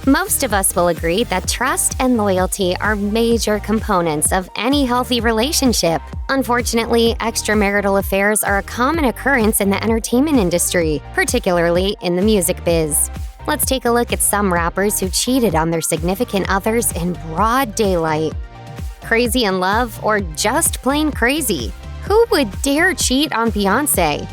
Most of us will agree that trust and loyalty are major components of any healthy relationship. Unfortunately, extramarital affairs are a common occurrence in the entertainment industry, particularly in the music biz. Let's take a look at some rappers who cheated on their significant others in broad daylight. Crazy in love or just plain crazy? Who would dare cheat on Beyoncé?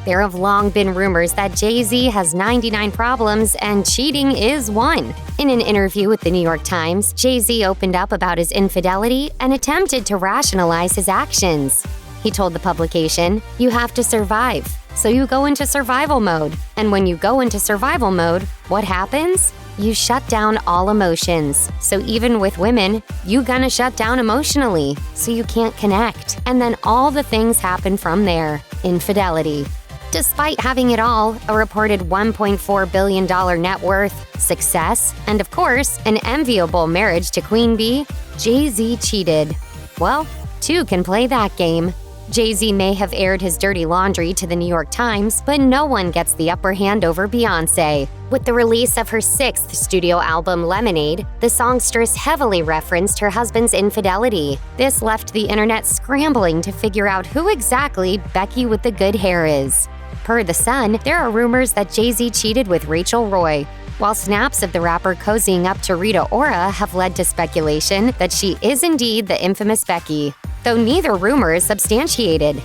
There have long been rumors that Jay-Z has 99 problems and cheating is one. In an interview with the New York Times, Jay-Z opened up about his infidelity and attempted to rationalize his actions. He told the publication, "You have to survive, so you go into survival mode. And when you go into survival mode, what happens? You shut down all emotions. So even with women, you gonna shut down emotionally, so you can't connect. And then all the things happen from there. Infidelity." Despite having it all, a reported $1.4 billion net worth, success, and of course, an enviable marriage to Queen Bee, Jay-Z cheated. Well, two can play that game. Jay-Z may have aired his dirty laundry to the New York Times, but no one gets the upper hand over Beyoncé. With the release of her 6th studio album, Lemonade, the songstress heavily referenced her husband's infidelity. This left the internet scrambling to figure out who exactly Becky with the good hair is. Per The Sun, there are rumors that Jay-Z cheated with Rachel Roy, while snaps of the rapper cozying up to Rita Ora have led to speculation that she is indeed the infamous Becky, though neither rumor is substantiated.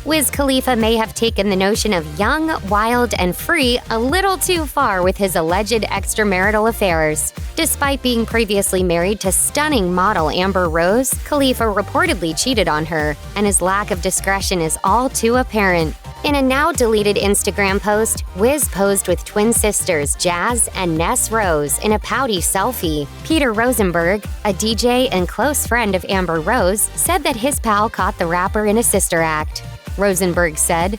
Wiz Khalifa may have taken the notion of young, wild, and free a little too far with his alleged extramarital affairs. Despite being previously married to stunning model Amber Rose, Khalifa reportedly cheated on her, and his lack of discretion is all too apparent. In a now-deleted Instagram post, Wiz posed with twin sisters Jazz and Ness Rose in a pouty selfie. Peter Rosenberg, a DJ and close friend of Amber Rose, said that his pal caught the rapper in a sister act. Rosenberg said,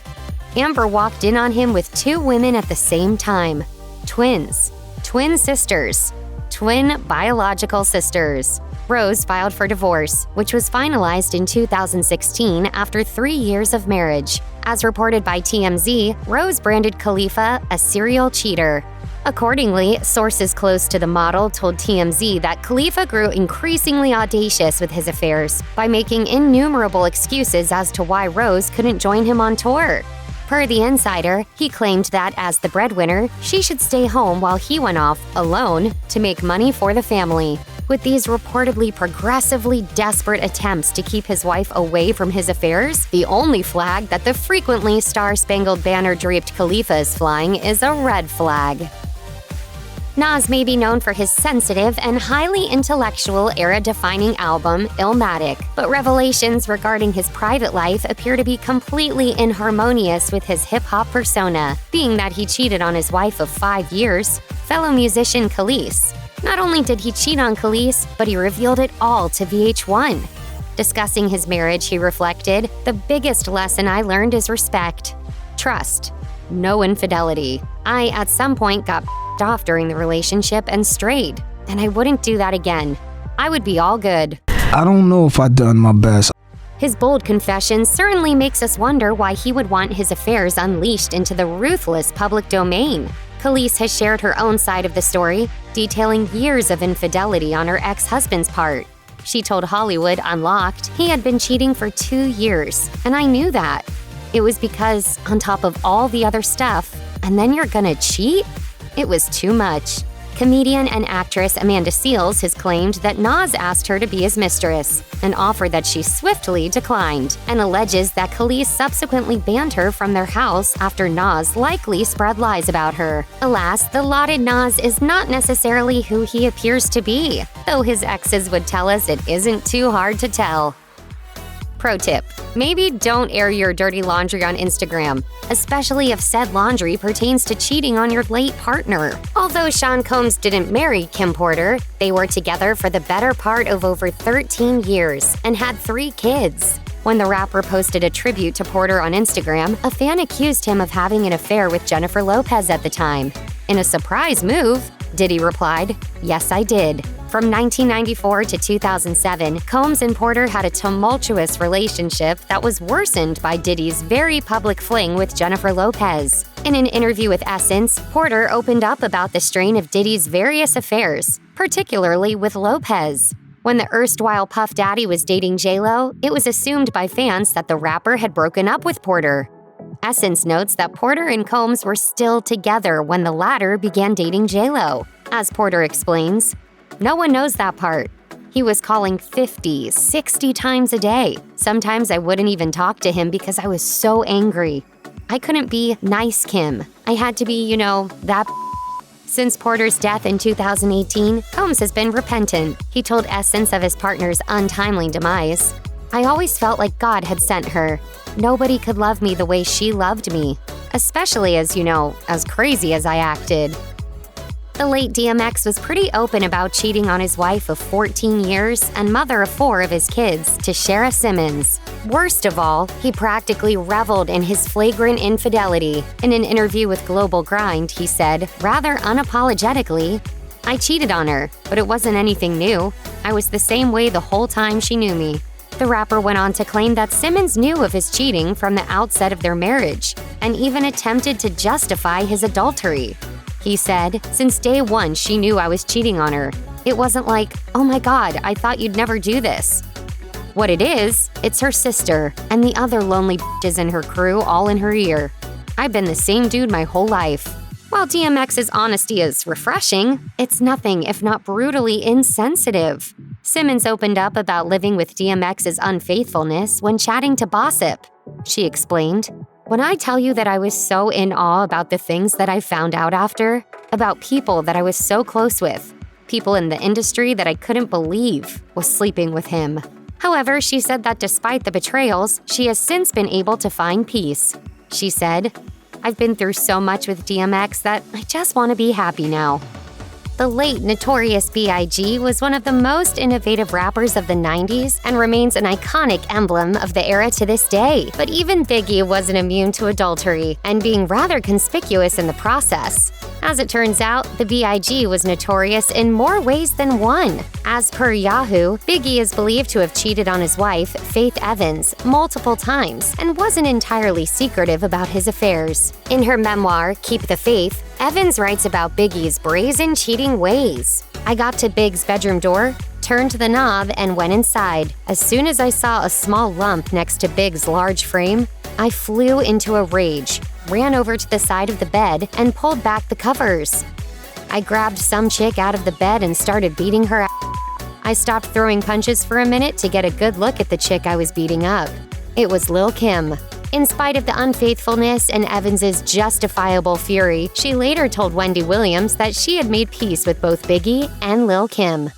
"Amber walked in on him with 2 women at the same time. Twins. Twin sisters. Twin biological sisters." Rose filed for divorce, which was finalized in 2016 after 3 years of marriage. As reported by TMZ, Rose branded Khalifa a serial cheater. Accordingly, sources close to the model told TMZ that Khalifa grew increasingly audacious with his affairs by making innumerable excuses as to why Rose couldn't join him on tour. Per The Insider, he claimed that as the breadwinner, she should stay home while he went off, alone, to make money for the family. With these reportedly progressively desperate attempts to keep his wife away from his affairs, the only flag that the frequently Star-Spangled Banner-draped Khalifa is flying is a red flag. Nas may be known for his sensitive and highly intellectual era-defining album, Illmatic, but revelations regarding his private life appear to be completely inharmonious with his hip-hop persona, being that he cheated on his wife of 5 years, fellow musician Khalees. Not only did he cheat on Khalees, but he revealed it all to VH1. Discussing his marriage, he reflected, "The biggest lesson I learned is respect. Trust. No infidelity. I, at some point, got off during the relationship and strayed, and I wouldn't do that again. I would be all good." I don't know if I done my best. His bold confession certainly makes us wonder why he would want his affairs unleashed into the ruthless public domain. Khalees has shared her own side of the story, detailing years of infidelity on her ex-husband's part. She told Hollywood Unlocked he had been cheating for 2 years, and I knew that. It was because, on top of all the other stuff, and then you're gonna cheat? It was too much. Comedian and actress Amanda Seales has claimed that Nas asked her to be his mistress, an offer that she swiftly declined, and alleges that Khalees subsequently banned her from their house after Nas likely spread lies about her. Alas, the lauded Nas is not necessarily who he appears to be, though his exes would tell us it isn't too hard to tell. Pro tip: maybe don't air your dirty laundry on Instagram, especially if said laundry pertains to cheating on your late partner. Although Sean Combs didn't marry Kim Porter, they were together for the better part of over 13 years and had 3 kids. When the rapper posted a tribute to Porter on Instagram, a fan accused him of having an affair with Jennifer Lopez at the time. In a surprise move, Diddy replied, "Yes, I did. From 1994 to 2007, Combs and Porter had a tumultuous relationship that was worsened by Diddy's very public fling with Jennifer Lopez. In an interview with Essence, Porter opened up about the strain of Diddy's various affairs, particularly with Lopez. When the erstwhile Puff Daddy was dating J-Lo, it was assumed by fans that the rapper had broken up with Porter. Essence notes that Porter and Combs were still together when the latter began dating J-Lo. As Porter explains, "No one knows that part. He was calling 50, 60 times a day. Sometimes I wouldn't even talk to him because I was so angry. I couldn't be nice Kim. I had to be, that." Since Porter's death in 2018, Combs has been repentant. He told Essence of his partner's untimely demise. "I always felt like God had sent her. Nobody could love me the way she loved me, especially as crazy as I acted." The late DMX was pretty open about cheating on his wife of 14 years and mother of 4 of his kids, Tashara Simmons. Worst of all, he practically reveled in his flagrant infidelity. In an interview with Global Grind, he said, rather unapologetically, "I cheated on her, but it wasn't anything new. I was the same way the whole time she knew me." The rapper went on to claim that Simmons knew of his cheating from the outset of their marriage and even attempted to justify his adultery. He said, "Since day one, she knew I was cheating on her. It wasn't like, 'Oh my God, I thought you'd never do this.' What it is, it's her sister and the other lonely bitches in her crew all in her ear. I've been the same dude my whole life." While DMX's honesty is refreshing, it's nothing if not brutally insensitive. Simmons opened up about living with DMX's unfaithfulness when chatting to Gossip. She explained, "When I tell you that I was so in awe about the things that I found out after, about people that I was so close with, people in the industry that I couldn't believe was sleeping with him." However, she said that despite the betrayals, she has since been able to find peace. She said, "I've been through so much with DMX that I just want to be happy now." The late Notorious B.I.G. was one of the most innovative rappers of the 90s and remains an iconic emblem of the era to this day. But even Biggie wasn't immune to adultery and being rather conspicuous in the process. As it turns out, the B.I.G. was notorious in more ways than one. As per Yahoo, Biggie is believed to have cheated on his wife, Faith Evans, multiple times and wasn't entirely secretive about his affairs. In her memoir, Keep the Faith, Evans writes about Biggie's brazen cheating ways. "I got to Big's bedroom door, turned the knob, and went inside. As soon as I saw a small lump next to Big's large frame, I flew into a rage, ran over to the side of the bed, and pulled back the covers. I grabbed some chick out of the bed and started beating her ass. I stopped throwing punches for a minute to get a good look at the chick I was beating up. It was Lil' Kim." In spite of the unfaithfulness and Evans's justifiable fury, she later told Wendy Williams that she had made peace with both Biggie and Lil' Kim.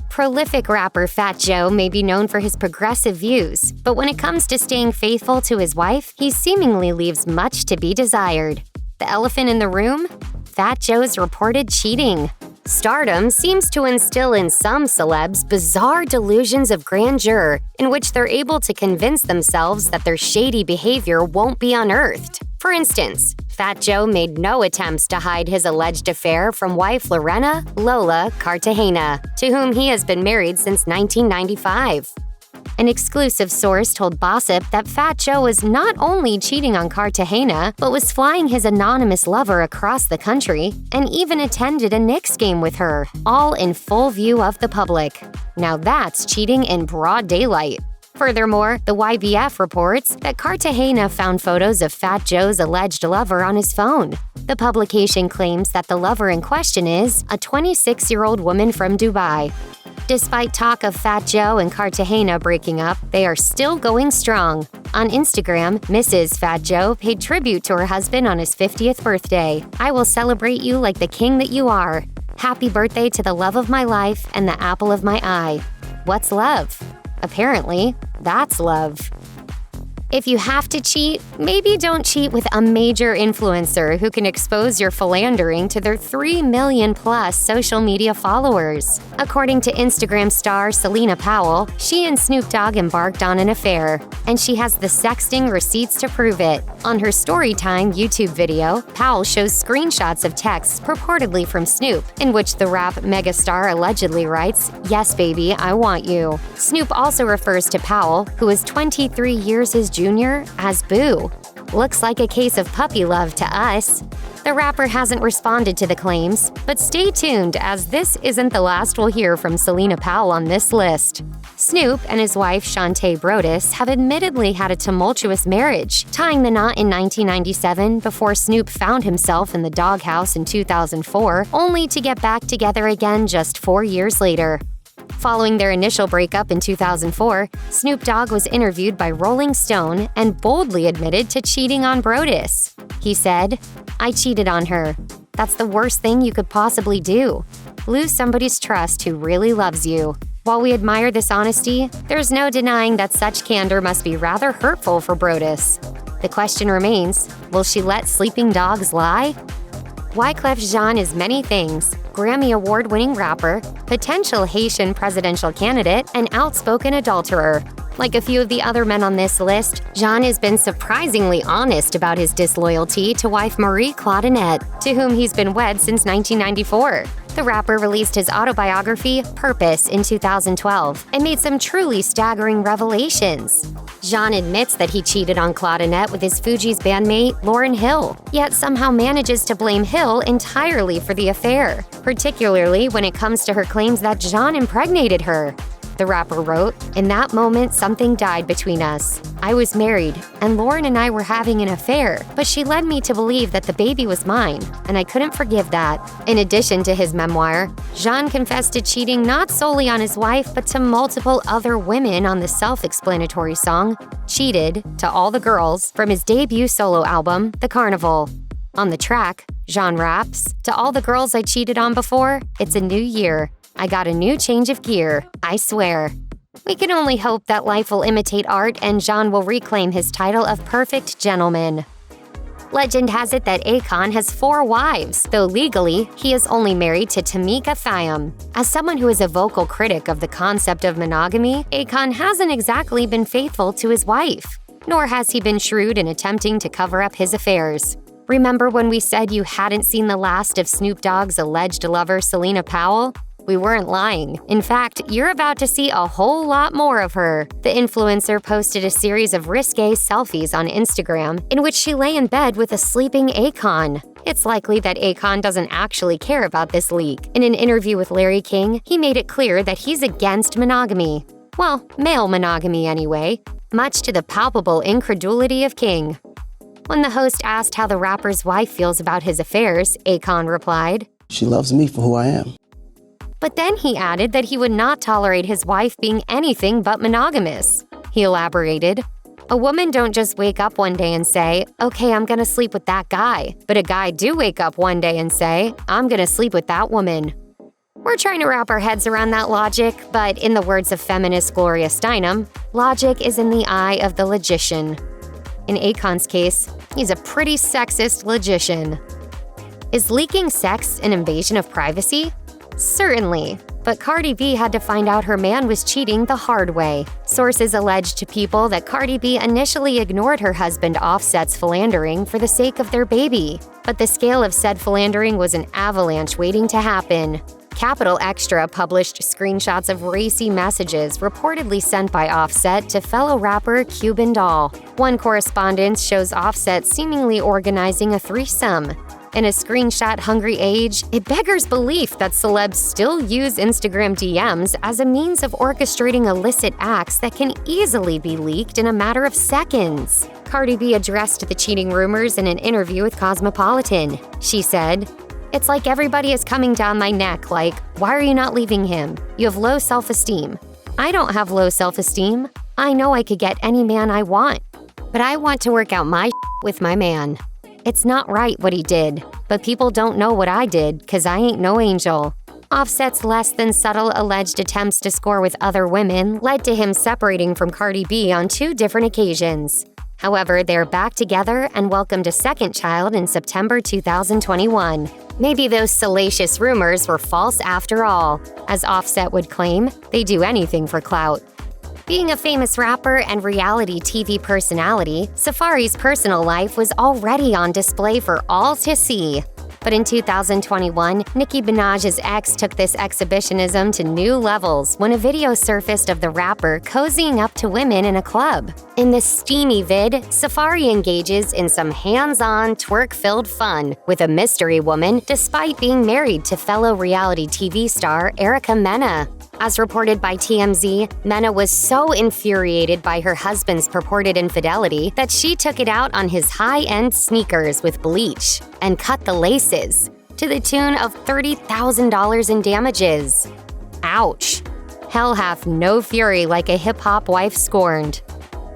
Prolific rapper Fat Joe may be known for his progressive views, but when it comes to staying faithful to his wife, he seemingly leaves much to be desired. The elephant in the room? Fat Joe's reported cheating. Stardom seems to instill in some celebs bizarre delusions of grandeur in which they're able to convince themselves that their shady behavior won't be unearthed. For instance, Fat Joe made no attempts to hide his alleged affair from wife Lorena Lola Cartagena, to whom he has been married since 1995. An exclusive source told Gossip that Fat Joe was not only cheating on Cartagena, but was flying his anonymous lover across the country and even attended a Knicks game with her, all in full view of the public. Now that's cheating in broad daylight. Furthermore, the YBF reports that Cartagena found photos of Fat Joe's alleged lover on his phone. The publication claims that the lover in question is a 26-year-old woman from Dubai. Despite talk of Fat Joe and Cartagena breaking up, they are still going strong. On Instagram, Mrs. Fat Joe paid tribute to her husband on his 50th birthday. "I will celebrate you like the king that you are. Happy birthday to the love of my life and the apple of my eye." What's love? Apparently, that's love. If you have to cheat, maybe don't cheat with a major influencer who can expose your philandering to their 3 million-plus social media followers. According to Instagram star Selena Powell, she and Snoop Dogg embarked on an affair, and she has the sexting receipts to prove it. On her Storytime YouTube video, Powell shows screenshots of texts purportedly from Snoop, in which the rap megastar allegedly writes, "Yes, baby, I want you." Snoop also refers to Powell, who is 23 years his junior, as Boo. Looks like a case of puppy love to us. The rapper hasn't responded to the claims, but stay tuned as this isn't the last we'll hear from Selena Powell on this list. Snoop and his wife Shantae Brodus have admittedly had a tumultuous marriage, tying the knot in 1997 before Snoop found himself in the doghouse in 2004, only to get back together again just 4 years later. Following their initial breakup in 2004, Snoop Dogg was interviewed by Rolling Stone and boldly admitted to cheating on Brodus. He said, "I cheated on her. That's the worst thing you could possibly do. Lose somebody's trust who really loves you." While we admire this honesty, there's no denying that such candor must be rather hurtful for Brodus. The question remains, will she let sleeping dogs lie? Wyclef Jean is many things: Grammy Award-winning rapper, potential Haitian presidential candidate, and outspoken adulterer. Like a few of the other men on this list, Jean has been surprisingly honest about his disloyalty to wife Marie Claudinette, to whom he's been wed since 1994. The rapper released his autobiography, Purpose, in 2012 and made some truly staggering revelations. Jean admits that he cheated on Claudinette with his Fugees bandmate, Lauryn Hill, yet somehow manages to blame Hill entirely for the affair, particularly when it comes to her claims that Jean impregnated her. The rapper wrote, "In that moment, something died between us. I was married, and Lauryn and I were having an affair, but she led me to believe that the baby was mine, and I couldn't forgive that." In addition to his memoir, Jean confessed to cheating not solely on his wife, but to multiple other women on the self-explanatory song, "Cheated," to all the girls, from his debut solo album, The Carnival. On the track, Jean raps, "To all the girls I cheated on before, it's a new year. I got a new change of gear, I swear." We can only hope that life will imitate art and Jean will reclaim his title of perfect gentleman. Legend has it that Akon has 4 wives, though legally, he is only married to Tamika Thiam. As someone who is a vocal critic of the concept of monogamy, Akon hasn't exactly been faithful to his wife, nor has he been shrewd in attempting to cover up his affairs. Remember when we said you hadn't seen the last of Snoop Dogg's alleged lover Selena Powell? We weren't lying. In fact, you're about to see a whole lot more of her. The influencer posted a series of risque selfies on Instagram in which she lay in bed with a sleeping Akon. It's likely that Akon doesn't actually care about this leak. In an interview with Larry King, he made it clear that he's against monogamy. Well, male monogamy anyway, much to the palpable incredulity of King. When the host asked how the rapper's wife feels about his affairs, Akon replied, "She loves me for who I am." But then he added that he would not tolerate his wife being anything but monogamous. He elaborated, "A woman don't just wake up one day and say, 'Okay, I'm gonna sleep with that guy,' but a guy do wake up one day and say, 'I'm gonna sleep with that woman.'" We're trying to wrap our heads around that logic, but in the words of feminist Gloria Steinem, logic is in the eye of the logician. In Akon's case, he's a pretty sexist logician. Is leaking sex an invasion of privacy? Certainly, but Cardi B had to find out her man was cheating the hard way. Sources alleged to People that Cardi B initially ignored her husband Offset's philandering for the sake of their baby. But the scale of said philandering was an avalanche waiting to happen. Capital Extra published screenshots of racy messages reportedly sent by Offset to fellow rapper Cuban Doll. One correspondence shows Offset seemingly organizing a threesome. In a screenshot-hungry age, it beggars belief that celebs still use Instagram DMs as a means of orchestrating illicit acts that can easily be leaked in a matter of seconds. Cardi B addressed the cheating rumors in an interview with Cosmopolitan. She said, "It's like everybody is coming down my neck like, why are you not leaving him? You have low self-esteem. I don't have low self-esteem. I know I could get any man I want, but I want to work out my with my man. It's not right what he did, but people don't know what I did because I ain't no angel." Offset's less than subtle alleged attempts to score with other women led to him separating from Cardi B on 2 different occasions. However, they're back together and welcomed a second child in September 2021. Maybe those salacious rumors were false after all. As Offset would claim, they do anything for clout. Being a famous rapper and reality TV personality, Safaree's personal life was already on display for all to see. But in 2021, Nicki Minaj's ex took this exhibitionism to new levels when a video surfaced of the rapper cozying up to women in a club. In this steamy vid, Safaree engages in some hands-on, twerk-filled fun with a mystery woman despite being married to fellow reality TV star Erica Mena. As reported by TMZ, Mena was so infuriated by her husband's purported infidelity that she took it out on his high-end sneakers with bleach and cut the laces, to the tune of $30,000 in damages. Ouch. Hell hath no fury like a hip-hop wife scorned.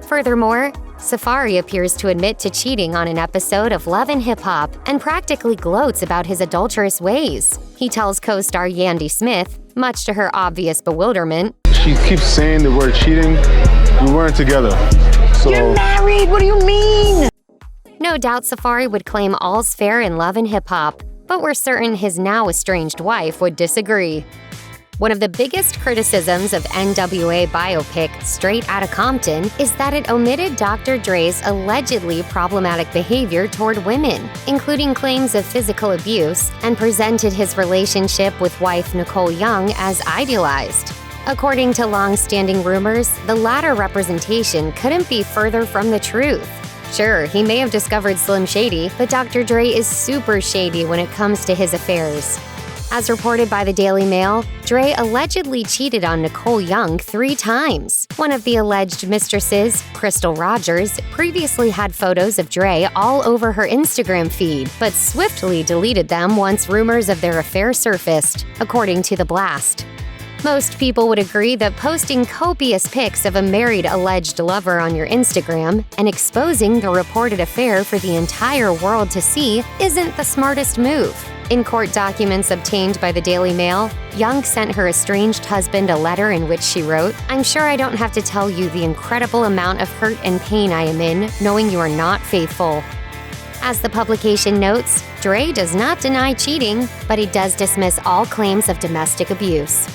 Furthermore, Safaree appears to admit to cheating on an episode of Love and Hip Hop and practically gloats about his adulterous ways. He tells co-star Yandy Smith, much to her obvious bewilderment, "She keeps saying the word cheating. We weren't together. So you're married, what do you mean?" No doubt Safaree would claim all's fair in Love and Hip Hop, but we're certain his now estranged wife would disagree. One of the biggest criticisms of NWA biopic Straight Outta Compton is that it omitted Dr. Dre's allegedly problematic behavior toward women, including claims of physical abuse, and presented his relationship with wife Nicole Young as idealized. According to long-standing rumors, the latter representation couldn't be further from the truth. Sure, he may have discovered Slim Shady, but Dr. Dre is super shady when it comes to his affairs. As reported by the Daily Mail, Dre allegedly cheated on Nicole Young 3 times. One of the alleged mistresses, Crystal Rogers, previously had photos of Dre all over her Instagram feed, but swiftly deleted them once rumors of their affair surfaced, according to The Blast. Most people would agree that posting copious pics of a married alleged lover on your Instagram and exposing the reported affair for the entire world to see isn't the smartest move. In court documents obtained by the Daily Mail, Young sent her estranged husband a letter in which she wrote, "I'm sure I don't have to tell you the incredible amount of hurt and pain I am in, knowing you are not faithful." As the publication notes, Dre does not deny cheating, but he does dismiss all claims of domestic abuse.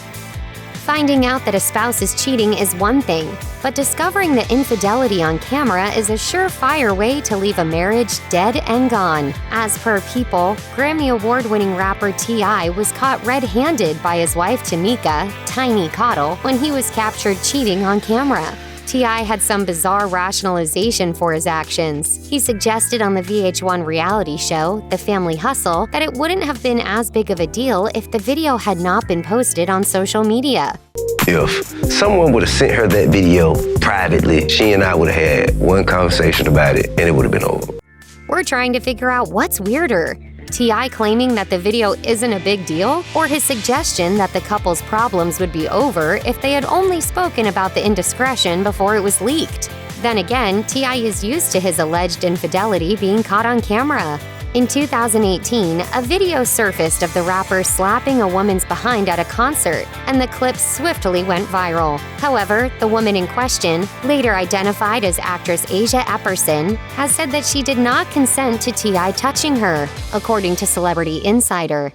Finding out that a spouse is cheating is one thing, but discovering the infidelity on camera is a surefire way to leave a marriage dead and gone. As per People, Grammy Award-winning rapper T.I. was caught red-handed by his wife Tamika, Tiny Cottle, when he was captured cheating on camera. T.I. had some bizarre rationalization for his actions. He suggested on the VH1 reality show, The Family Hustle, that it wouldn't have been as big of a deal if the video had not been posted on social media. If someone would have sent her that video privately, she and I would have had one conversation about it and it would have been over. We're trying to figure out what's weirder. T.I. claiming that the video isn't a big deal, or his suggestion that the couple's problems would be over if they had only spoken about the indiscretion before it was leaked. Then again, T.I. is used to his alleged infidelity being caught on camera. In 2018, a video surfaced of the rapper slapping a woman's behind at a concert, and the clip swiftly went viral. However, the woman in question, later identified as actress Asia Epperson, has said that she did not consent to T.I. touching her, according to Celebrity Insider.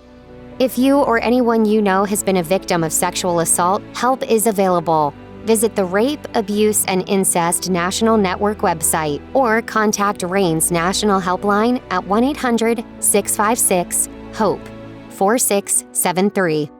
If you or anyone you know has been a victim of sexual assault, help is available. Visit the Rape, Abuse, and Incest National Network website or contact RAIN's National Helpline at 1-800-656-HOPE 4673.